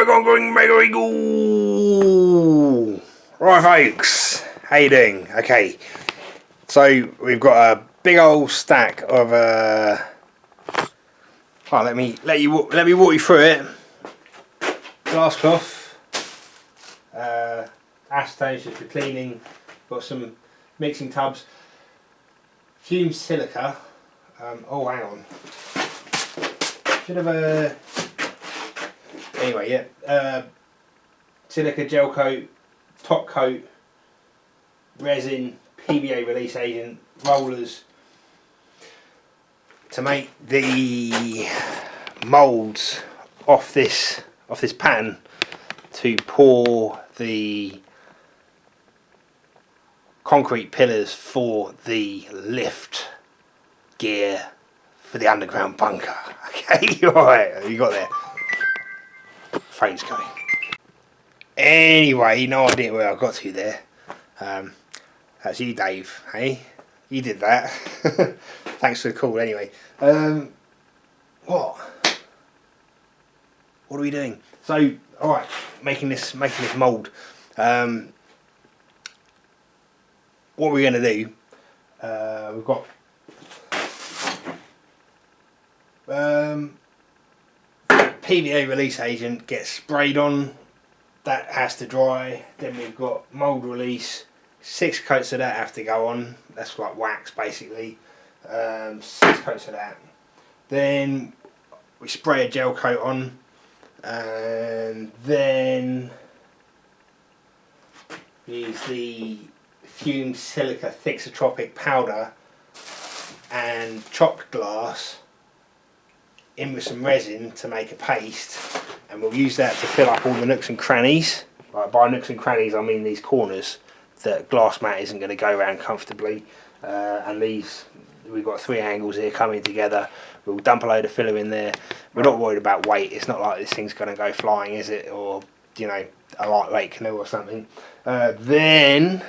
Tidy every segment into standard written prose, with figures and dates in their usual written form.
going mega eagle. Right, folks, how you doing? Okay, so we've got a big old stack of let me walk you through it. Glass cloth, acetone just for cleaning. Got some mixing tubs, fumed silica. Oh, hang on. Should have a. Anyway, yeah. Silica gel coat, top coat, resin, PVA release agent, rollers to make the moulds off this pan to pour the concrete pillars for the lift gear for the underground bunker. Okay, alright, you got there. Frame's going. Anyway, no idea where I got to there. That's you, Dave. Hey, you did that. Thanks for the call. Anyway, what are we doing? So, all right, making this mould. What we're going to do? We've got PVA release agent gets sprayed on. That has to dry. Then we've got mould release. 6 coats of that have to go on. That's like wax basically. 6 coats of that. Then we spray a gel coat on, and then use the fumed silica thixotropic powder and chopped glass in with some resin to make a paste, and we'll use that to fill up all the nooks and crannies. Right, by nooks and crannies I mean these corners that glass mat isn't going to go around comfortably, and these, we've got 3 angles here coming together. We'll dump a load of filler in there. We're not worried about weight. It's not like this thing's going to go flying, is it? Or, you know, a lightweight canoe or something. Then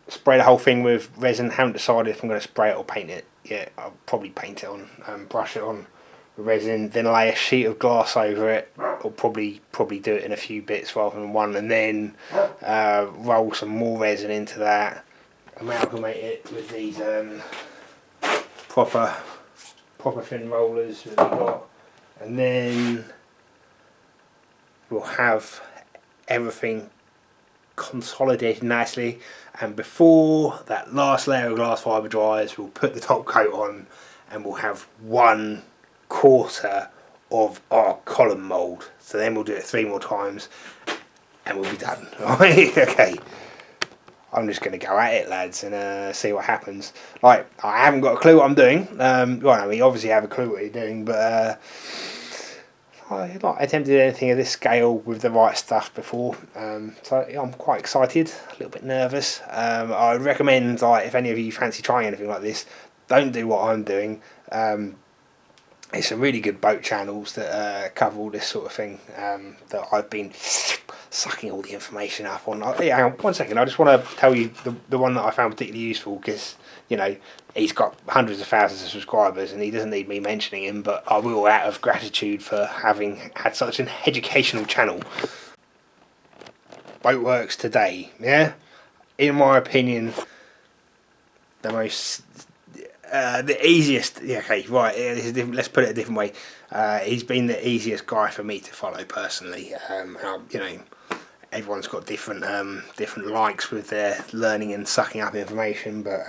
spray the whole thing with resin. Haven't decided if I'm going to spray it or paint it yet. I'll probably paint it on and brush it on with resin, then lay a sheet of glass over it, or probably do it in a few bits rather than one, and then roll some more resin into that, amalgamate it with these proper thin rollers that we've got, and then we'll have everything consolidated nicely. And before that last layer of glass fibre dries, we'll put the top coat on, and we'll have 1/4 of our column mould. So then we'll do it 3 more times and we'll be done. Okay, I'm just going to go at it, lads, and see what happens. Like, I haven't got a clue what I'm doing. Well, I mean, obviously I have a clue what you're doing, but I've not attempted anything of this scale with the right stuff before, so I'm quite excited, a little bit nervous. I would recommend, like, if any of you fancy trying anything like this, don't do what I'm doing. There's some really good boat channels that cover all this sort of thing, that I've been sucking all the information up on. Yeah, hang on, 1 second, I just want to tell you the one that I found particularly useful, because, you know, he's got hundreds of thousands of subscribers and he doesn't need me mentioning him, but I will, out of gratitude for having had such an educational channel. Boatworks Today, yeah? In my opinion, the most... the easiest, yeah, okay, right, let's put it a different way. He's been the easiest guy for me to follow personally. You know, everyone's got different likes with their learning and sucking up information, but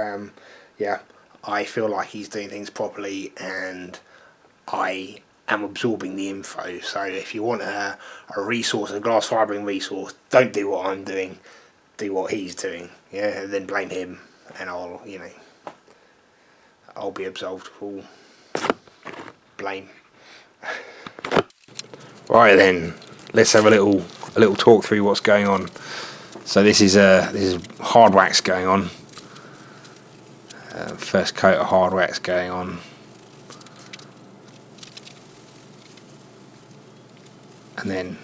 yeah, I feel like he's doing things properly and I am absorbing the info. So if you want a resource, a glass fibring resource, don't do what I'm doing, do what he's doing, yeah, and then blame him, and I'll be absolved of all blame. Right then, let's have a little talk through what's going on. So this is hard wax going on. First coat of hard wax going on, and then,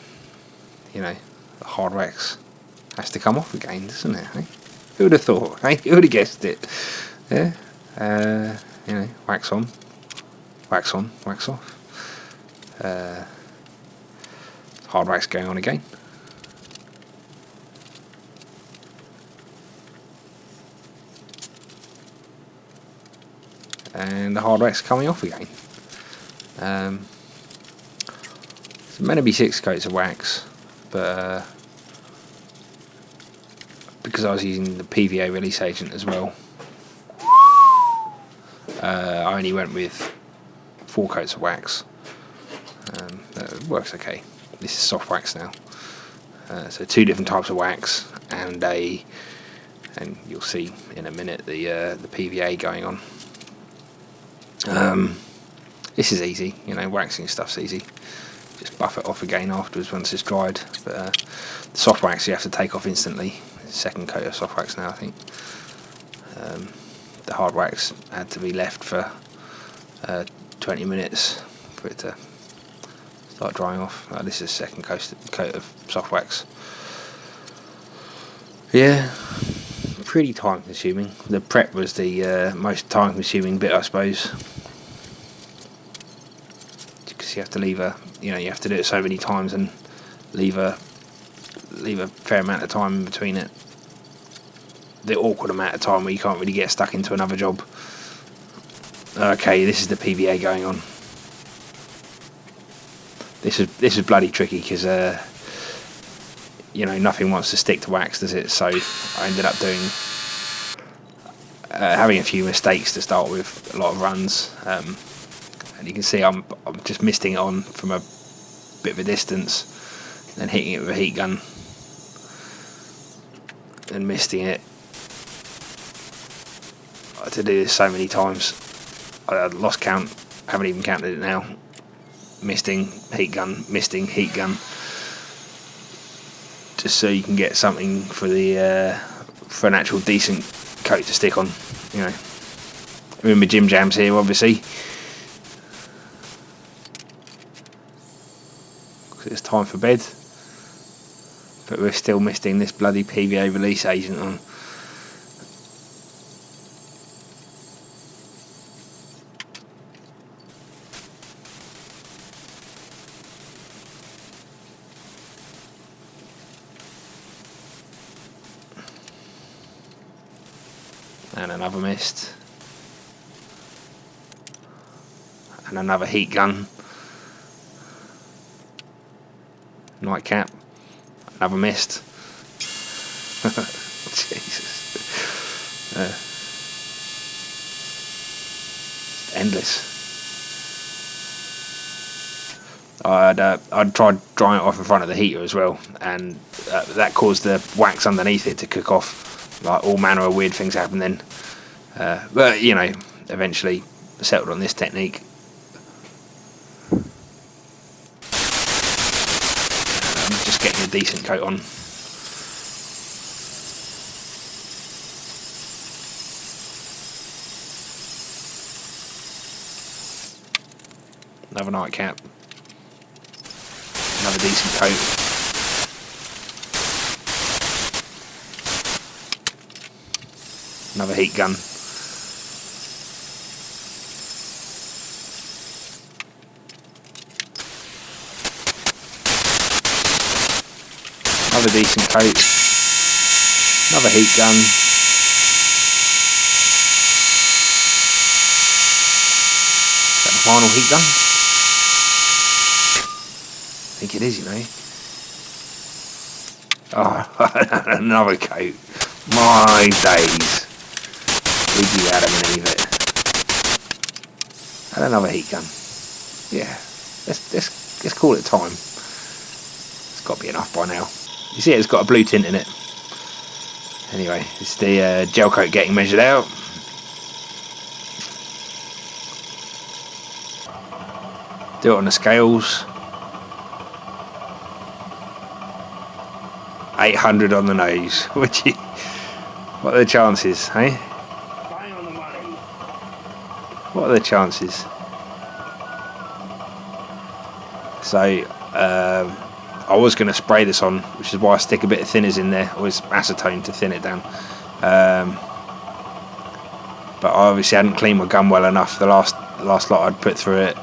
you know, the hard wax has to come off again, doesn't it? Eh? Who would have thought? Eh? Who would have guessed it? Yeah. You know, wax on, wax off. Hard wax going on again. And the hard wax coming off again. It's meant to be 6 coats of wax, but because I was using the PVA release agent as well, I only went with 4 coats of wax. That works okay. This is soft wax now, so 2 different types of wax, and you'll see in a minute the PVA going on. This is easy, you know, waxing stuff's easy. Just buff it off again afterwards once it's dried. But the soft wax you have to take off instantly. 2nd coat of soft wax now, I think. The hard wax had to be left for 20 minutes for it to start drying off. This is 2nd coat of soft wax. Yeah, pretty time consuming. The prep was the most time consuming bit, I suppose. You have to leave you have to do it so many times and leave a fair amount of time in between it. The awkward amount of time where you can't really get stuck into another job. Okay, this is the PVA going on. This is bloody tricky because nothing wants to stick to wax, does it? So I ended up doing having a few mistakes to start with, a lot of runs. And you can see I'm just misting it on from a bit of a distance, then hitting it with a heat gun, and misting it. I had to do this so many times. I lost count. Haven't even counted it now. Misting, heat gun, misting, heat gun, just so you can get something for an actual decent coat to stick on. You know, I'm in my gym jams here, obviously. It's time for bed, but we're still misting this bloody PVA release agent on. And another mist, and another heat gun. Nightcap, another mist. Jesus, endless. I'd tried drying it off in front of the heater as well, and that caused the wax underneath it to cook off. Like all manner of weird things happen then. But eventually settled on this technique. Getting a decent coat on. Another nightcap. Another decent coat. Another heat gun. Another decent coat, another heat gun, is that the final heat gun? I think it is, Oh, another coat, my days, would you Adam and Eve it? And another heat gun, yeah, let's call it time. It's got to be enough by now. You see it's got a blue tint in it. Anyway, it's the gel coat getting measured out. Do it on the scales. 800 on the nose. What are the chances, eh? Bang on the money. What are the chances? So, I was going to spray this on, which is why I stick a bit of thinners in there, or acetone to thin it down. But I obviously hadn't cleaned my gun well enough. The last lot I'd put through it,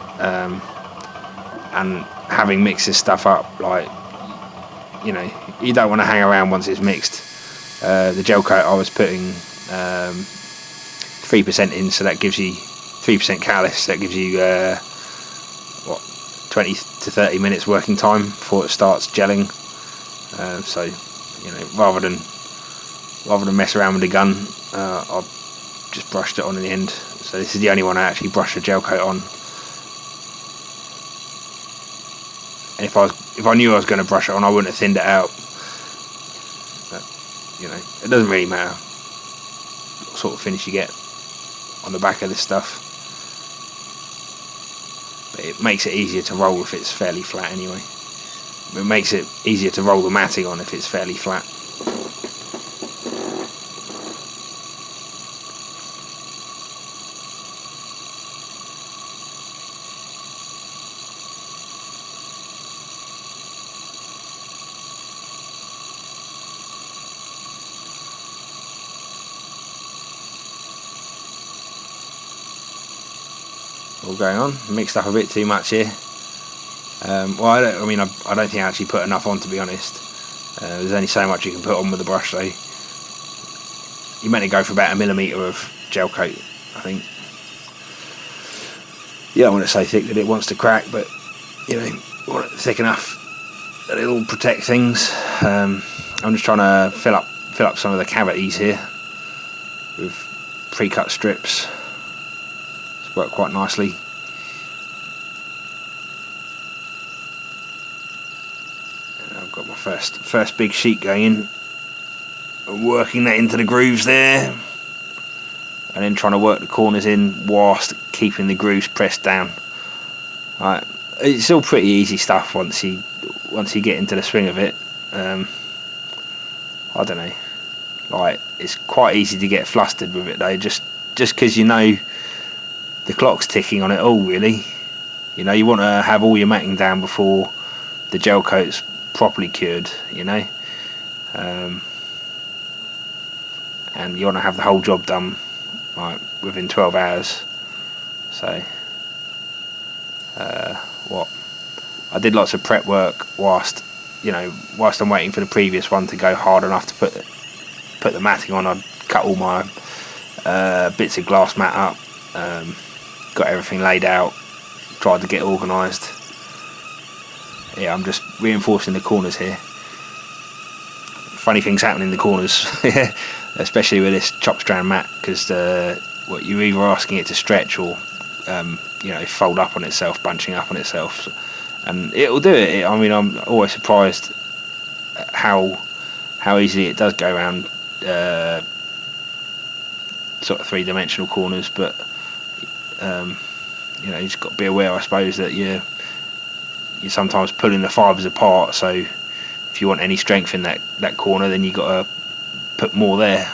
and having mixed this stuff up, like, you know, you don't want to hang around once it's mixed. The gel coat I was putting 3% in, so that gives you 3% callus. That gives you 20 to 30 minutes working time before it starts gelling. So, you know, rather than mess around with the gun, I've just brushed it on in the end. So this is the only one I actually brushed a gel coat on. And if I knew I was going to brush it on, I wouldn't have thinned it out. But, you know, it doesn't really matter what sort of finish you get on the back of this stuff. But it makes it easier to roll if it's fairly flat anyway. It makes it easier to roll the matting on if it's fairly flat. All going on, mixed up a bit too much here. Well, I don't think I actually put enough on, to be honest. There's only so much you can put on with the brush, though. You're meant to go for about 1 millimetre of gel coat, I think. You don't want it so thick that it wants to crack, but you know, you want it thick enough that it'll protect things. I'm just trying to fill up some of the cavities here with pre-cut strips. It's worked quite nicely. I've got my first big sheet going in. I'm working that into the grooves there, and then trying to work the corners in whilst keeping the grooves pressed down. Right, it's all pretty easy stuff once you get into the swing of it. I don't know, like, it's quite easy to get flustered with it though, just because you know the clock's ticking on it all, really. You know, you want to have all your matting down before the gel coat's properly cured, you know. And you want to have the whole job done like within 12 hours. So I did lots of prep work whilst I'm waiting for the previous one to go hard enough to put the matting on. I'd cut all my bits of glass mat up, got everything laid out, tried to get organised. Yeah, I'm just reinforcing the corners here. Funny things happen in the corners, especially with this chop strand mat, because you're either asking it to stretch or fold up on itself, bunching up on itself, and it'll do it. I mean, I'm always surprised at how easily it does go around sort of three-dimensional corners. But you just got to be aware, I suppose, that you're sometimes pulling the fibres apart. So if you want any strength in that corner, then you got to put more there.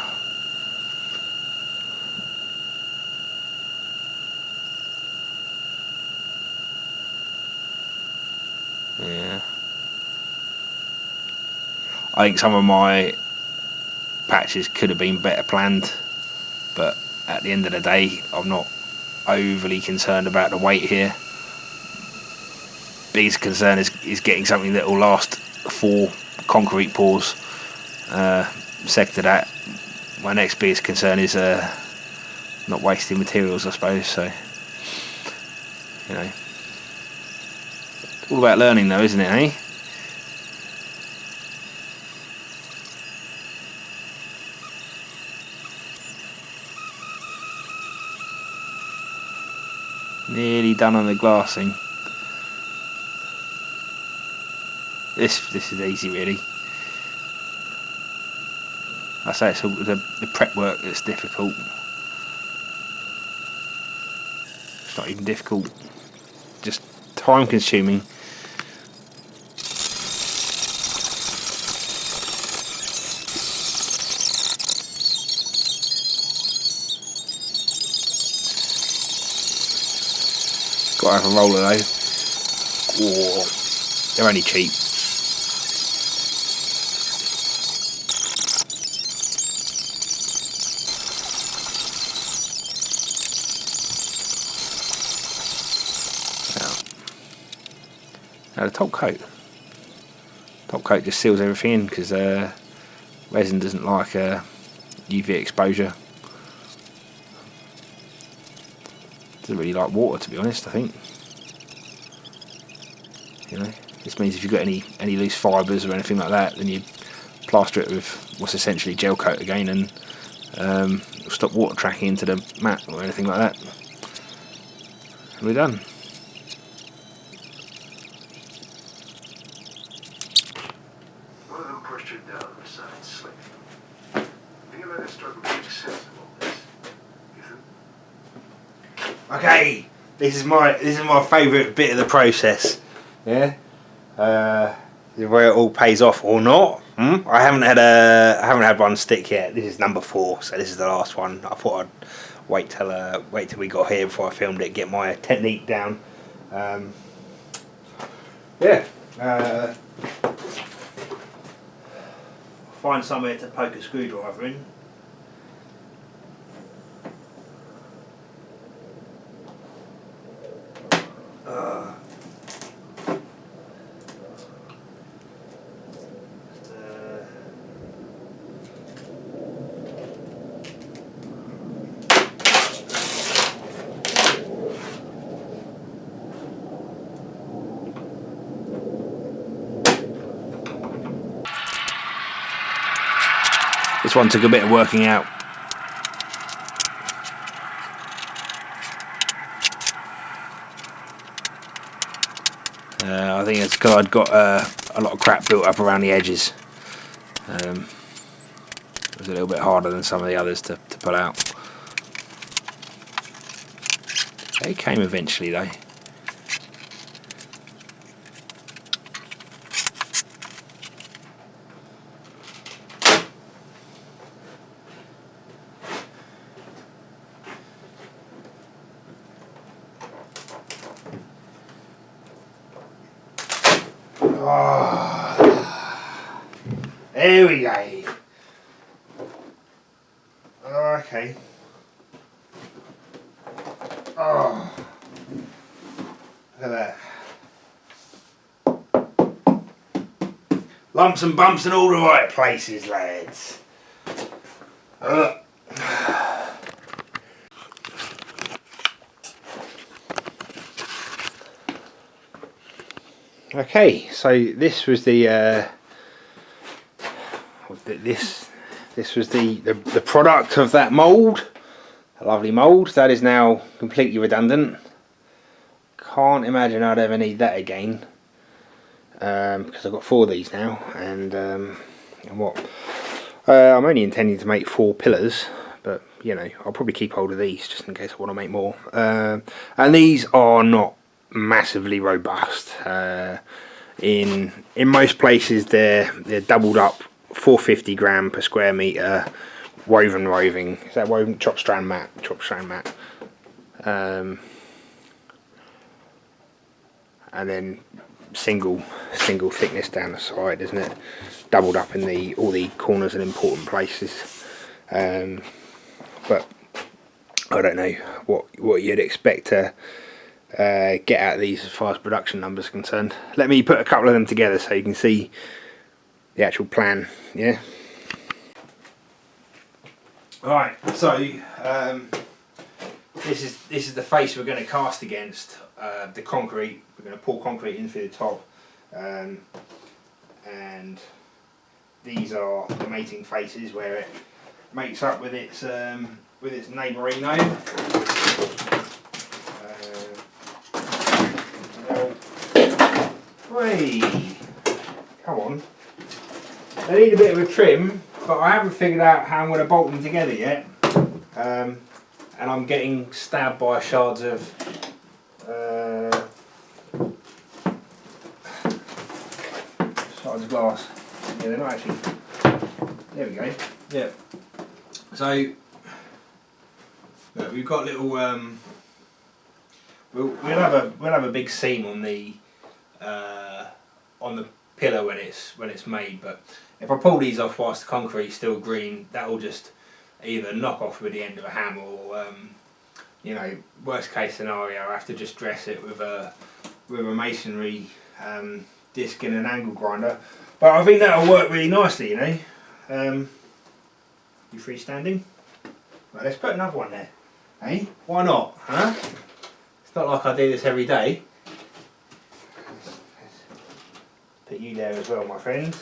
Yeah, I think some of my patches could have been better planned, but at the end of the day, I'm not overly concerned about the weight here. Biggest concern is getting something that will last 4 concrete pours. Second to that, my next biggest concern is not wasting materials, I suppose. So, it's all about learning, though, isn't it, eh? Nearly done on the glassing. This is easy, really. I say it's all the prep work that's difficult. It's not even difficult, just time consuming. Got to have a roller though. Whoa. They're only cheap. No, the top coat. Top coat just seals everything in because resin doesn't like UV exposure. Doesn't really like water, to be honest, I think. You know, this means if you've got any loose fibres or anything like that, then you plaster it with what's essentially gel coat again, and it'll stop water tracking into the mat or anything like that. And we're done. One of them pushed her down beside Slick. Think you let her struggle to make sense of all this? Ethan? Okay, this is my favourite bit of the process. Yeah, where it all pays off or not. I haven't had one stick yet. This is number 4, so this is the last one. I thought I'd wait till we got here before I filmed it, get my technique down. Yeah. Find somewhere to poke a screwdriver in. This one took a bit of working out. I think it's because I'd got a lot of crap built up around the edges. It was a little bit harder than some of the others to pull out. It came eventually though. There we go. Okay. Oh, look at that. Lumps and bumps in all the right places, lads. Okay, so this was the this was the product of that mould. A lovely mould that is now completely redundant. Can't imagine I'd ever need that again, because I've got 4 of these now, and what I'm only intending to make 4 pillars, but you know, I'll probably keep hold of these just in case I want to make more. And these are not massively robust. In most places they're doubled up 450 gram per square meter woven roving. Is that woven chop strand mat? And then single thickness down the side, isn't it? Doubled up in all the corners and important places. But I don't know what you'd expect to get out of these as far as production numbers are concerned. Let me put a couple of them together so you can see the actual plan. Yeah. Alright, so this is the face we're going to cast against the concrete. We're going to pour concrete in through the top, and these are the mating faces where it mates up with its neighbourino. Hey, come on. They need a bit of a trim, but I haven't figured out how I'm going to bolt them together yet. And I'm getting stabbed by shards of glass. Yeah, they're not actually. There we go. Yeah. So look, we've got little. We'll have a big seam on the pillar when it's made, but if I pull these off whilst the concrete's still green, that'll just either knock off with the end of a hammer, or you know, worst case scenario, I have to just dress it with a masonry disc and an angle grinder, but I think that'll work really nicely, you know. You freestanding? Right, let's put another one there. Hey, why not? Huh? It's not like I do this every day. Let's put you there as well, my friend.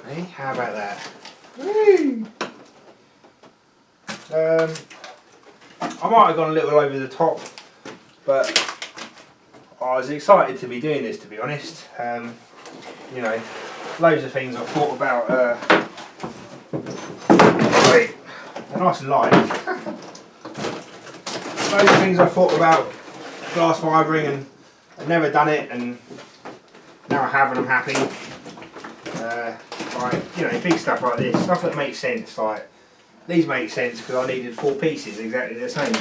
Hey, how about that? Woo! I might have gone a little over the top, but I was excited to be doing this, to be honest. You know, loads of things I've thought about. Wait, they're nice and light. Loads of things I've thought about glass fibring, and I've never done it, and now I have, and I'm happy. Like, you know, big stuff like this, stuff that makes sense. Like these make sense because I needed 4 pieces exactly the same.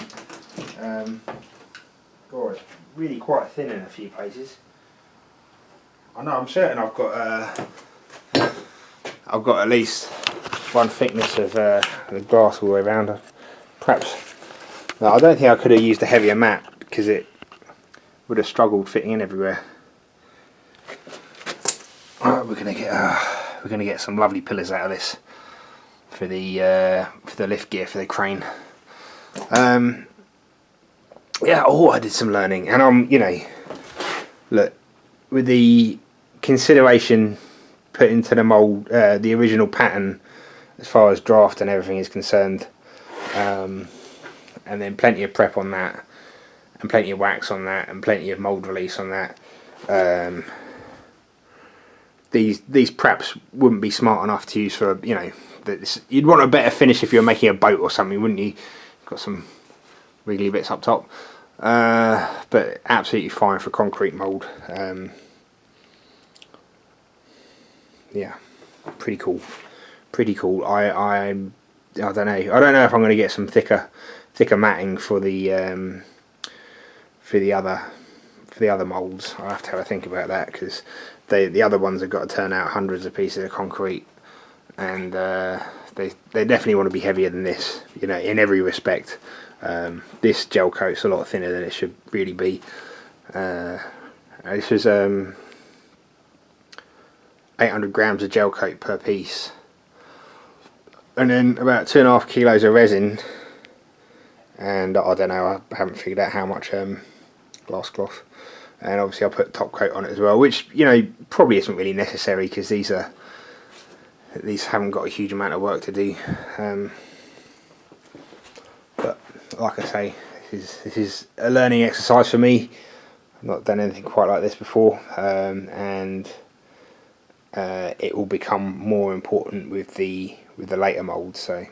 God, it's really quite thin in a few places. I know, I'm certain I've got at least one thickness of the glass all the way around. Perhaps, no, I don't think I could have used a heavier mat because it would have struggled fitting in everywhere. Alright, we're gonna get some lovely pillars out of this for the lift gear for the crane. Yeah, I did some learning, and you know, look, with the consideration put into the mould, the original pattern as far as draft and everything is concerned, and then plenty of prep on that, and plenty of wax on that, and plenty of mould release on that. These preps wouldn't be smart enough to use for, you know, you'd want a better finish if you were making a boat or something, wouldn't you? Got some wiggly bits up top, but absolutely fine for concrete mould. Yeah, pretty cool. I don't know. I don't know if I'm going to get some thicker matting for the other moulds. I'll have to have a think about that, because the other ones have got to turn out hundreds of pieces of concrete, and they definitely want to be heavier than this, you know, in every respect. This gel coat's a lot thinner than it should really be. This was 800 grams of gel coat per piece, and then about 2.5 kilos of resin, and I don't know, I haven't figured out how much glass cloth, and obviously I put top coat on it as well, which, you know, probably isn't really necessary because these haven't got a huge amount of work to do. But like I say, this is a learning exercise for me. I've not done anything quite like this before, and it will become more important with the later moulds. So,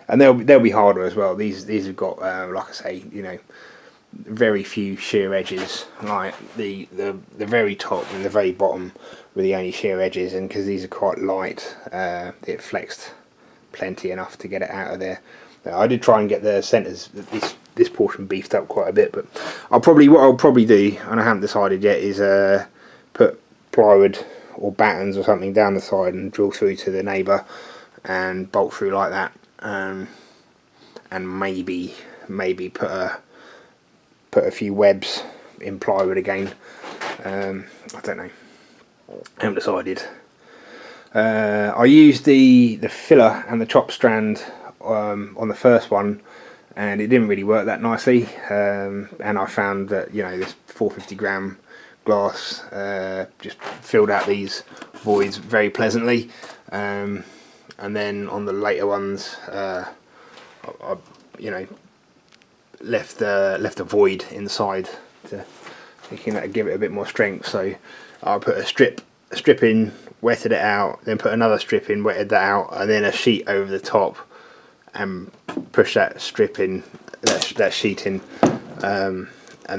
and they'll be harder as well. These have got, like I say, you know, very few shear edges. Like the very top and the very bottom were the only shear edges, and because these are quite light, it flexed plenty enough to get it out of there. I did try and get the centres, this portion beefed up quite a bit, but what I'll probably do, and I haven't decided yet, is put plywood or battens or something down the side and drill through to the neighbour and bolt through like that, and maybe put a few webs in plywood again. I don't know, I haven't decided. I used the filler and the chop strand on the first one, and it didn't really work that nicely, and I found that, you know, this 450 gram glass just filled out these voids very pleasantly, and then on the later ones I you know, left a void inside, thinking that would give it a bit more strength. So I put a strip in, wetted it out, then put another strip in, wetted that out, and then a sheet over the top, and push that strip in, that sheet in, and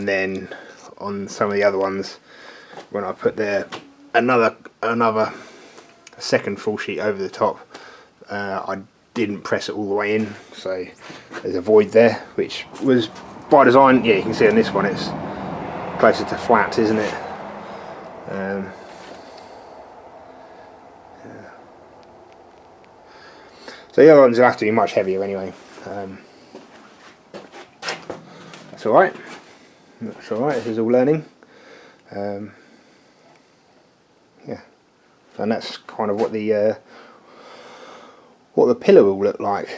then on some of the other ones, when I put another second full sheet over the top, I didn't press it all the way in, so there's a void there, which was by design. Yeah, you can see on this one it's closer to flat, isn't it? So the other ones will have to be much heavier anyway. That's alright. That's alright, this is all learning. and that's kind of what the pillar will look like.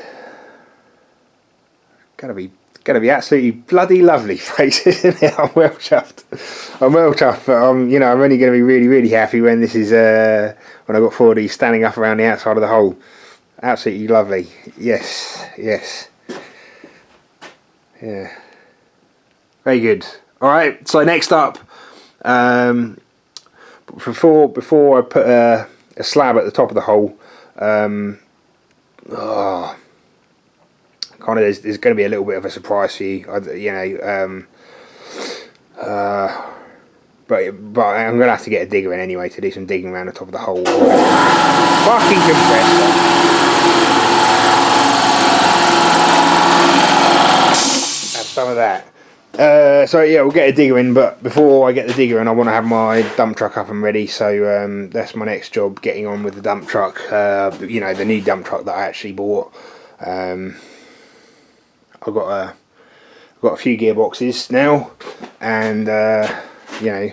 Gonna be absolutely bloody lovely, folks, isn't it? I'm well chuffed. But you know, I'm only going to be really happy when this is when I've got 4 of these standing up around the outside of the hole. Absolutely lovely. Yes. Yeah. Very good. All right. So next up, before I put a slab at the top of the hole, kind of there's going to be a little bit of a surprise for you, but I'm going to have to get a digger in anyway to do some digging around the top of the hole. Fucking compressor. Have some of that. So yeah, we'll get a digger in, but before I get the digger in, I want to have my dump truck up and ready. So that's my next job, getting on with the dump truck. You know, the new dump truck that I actually bought. I've got a few gearboxes now, and you know,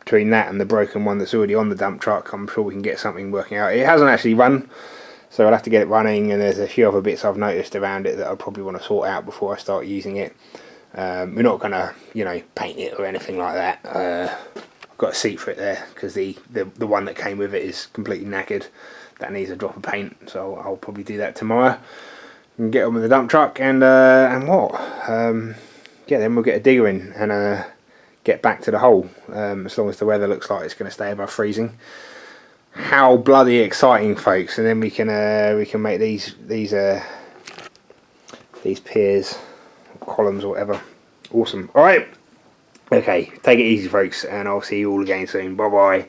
between that and the broken one that's already on the dump truck, I'm sure we can get something working out. It hasn't actually run, so I'll have to get it running, and there's a few other bits I've noticed around it that I'll probably want to sort out before I start using it. We're not going to, you know, paint it or anything like that. I've got a seat for it there, because the one that came with it is completely knackered. That needs a drop of paint, so I'll probably do that tomorrow. And get on with the dump truck, and what? Yeah, then we'll get a digger in and get back to the hole. As long as the weather looks like it's going to stay above freezing. How bloody exciting, folks! And then we can make these piers, columns, or whatever. Awesome. All right. Okay, take it easy, folks, and I'll see you all again soon. Bye bye.